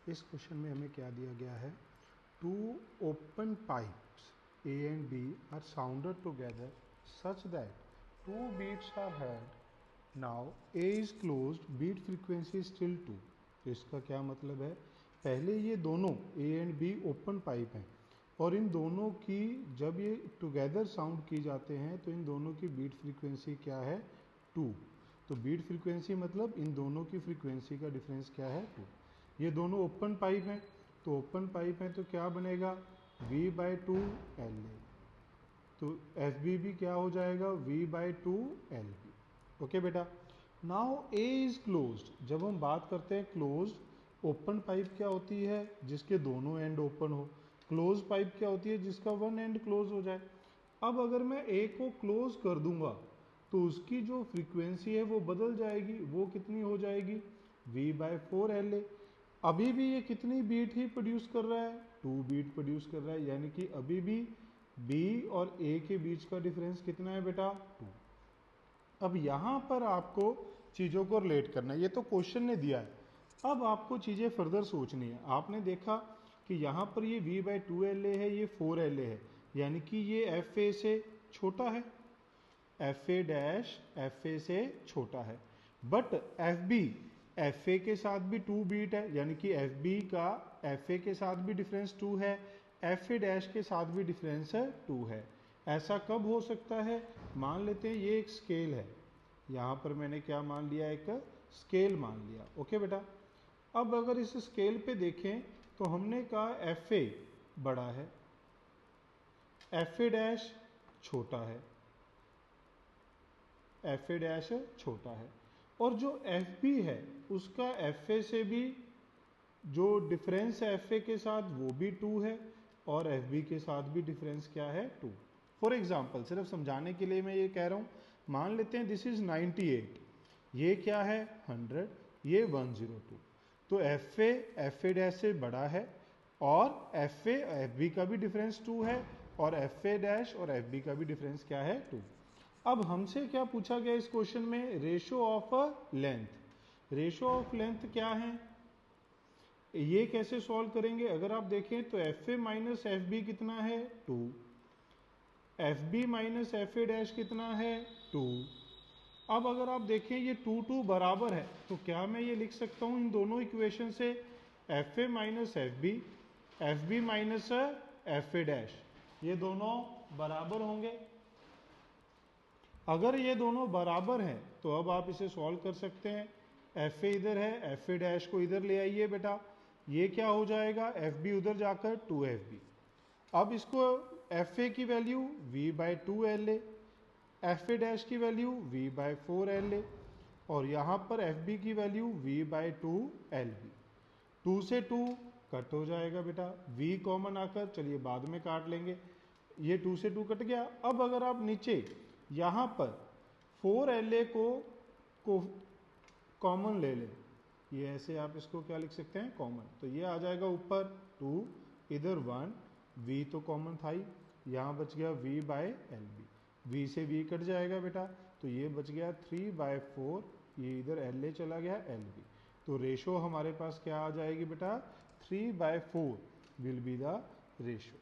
इस क्वेश्चन में हमें क्या दिया गया है, two open pipes A and B are sounded together such that two beats are heard. Now A is closed, beat frequency is still 2. तो इसका क्या मतलब है, पहले ये दोनों A and B open pipe हैं और इन दोनों की जब ये टुगेदर साउंड की जाते हैं तो इन दोनों की बीट फ्रीक्वेंसी क्या है, 2. तो बीट फ्रीक्वेंसी मतलब इन दोनों की फ्रीक्वेंसी का डिफरेंस क्या है, 2. ये दोनों ओपन पाइप हैं, तो ओपन पाइप हैं तो क्या बनेगा, V/2 LA. तो FB भी क्या हो जाएगा, V/2 LB. ओके बेटा. Now A is closed. जब हम बात करते हैं क्लोज्ड, ओपन पाइप क्या होती है, जिसके दोनों एंड ओपन हो. क्लोज पाइप क्या होती है, जिसका वन एंड क्लोज हो जाए. अब अगर मैं A को क्लोज कर दूंगा तो उसकी जो फ्रीक्वेंसी है वो बदल जाएगी. वो कितनी हो जाएगी, V/4 LA. अभी भी ये कितनी बीट ही प्रोड्यूस कर रहा है, 2 बीट प्रोड्यूस कर रहा है. यानी कि अभी भी B और A के बीच का डिफरेंस कितना है बेटा, 2. अब यहां पर आपको चीजों को रिलेट करना है. ये तो क्वेश्चन ने दिया है, अब आपको चीजें फर्दर सोचनी है. आपने देखा कि यहां पर ये V/2 LA है, ये 4 LA है, यानी कि ये FA से छोटा है, FA' से छोटा है. बट FB FA के साथ भी 2 बीट है, यानी कि FB का FA के साथ भी डिफरेंस 2 है, FA' के साथ भी डिफरेंस 2 है. ऐसा कब हो सकता है, मान लेते हैं ये एक स्केल है, यहां पर मैंने क्या मान लिया, एक स्केल मान लिया. ओके बेटा. अब अगर इस स्केल पे देखें तो हमने कहा FA बड़ा है, FA' छोटा है, FA' छोटा है, और जो FB है उसका FA से भी जो डिफरेंस है FA के साथ वो भी 2 है, और FB के साथ भी डिफरेंस क्या है, 2. फॉर एग्जाम्पल, सिर्फ समझाने के लिए मैं ये कह रहा हूं, मान लेते हैं दिस इज 98, ये क्या है 100, ये 102. तो FA से बड़ा है, और FB का भी डिफरेंस 2 है, और FA' और FB का भी डिफरेंस क्या है, 2. अब हमसे क्या पूछा गया इस क्वेश्चन में, ratio of length. Ratio of length क्या है, ये कैसे सॉल्व करेंगे. अगर आप देखें तो FA माइनस FB कितना है, 2. FB माइनस FA' कितना है, 2. अब अगर आप देखें ये 2 बराबर है, तो क्या मैं ये लिख सकता हूं इन दोनों इक्वेशन से, FA minus FB minus FA', ये दोनों बराबर होंगे. अगर ये दोनों बराबर हैं तो अब आप इसे सॉल्व कर सकते हैं. FA इधर है, FA' को इधर ले आइए बेटा, ये क्या हो जाएगा, FB उधर जाकर 2FB. अब इसको FA की वैल्यू V/2 LA, FA' की वैल्यू V/4 LA, और यहां पर FB की वैल्यू V/2 LB. 2 से 2 कट हो जाएगा बेटा, V कॉमन आकर, चलिए बाद में काट लेंगे, ये 2 से 2 कट गया. अब अगर आप नीचे यहां पर 4 LA को कॉमन ले लें, ये ऐसे आप इसको क्या लिख सकते हैं, कॉमन, तो ये आ जाएगा ऊपर 2, इधर 1, V तो कॉमन था ही, यहां बच गया V/LB. V से V कट जाएगा बेटा, तो ये बच गया 3/4, ये इधर LA चला गया, LB. तो रेशो हमारे पास क्या आ जाएगी बेटा, 3/4 विल बी द रेशो.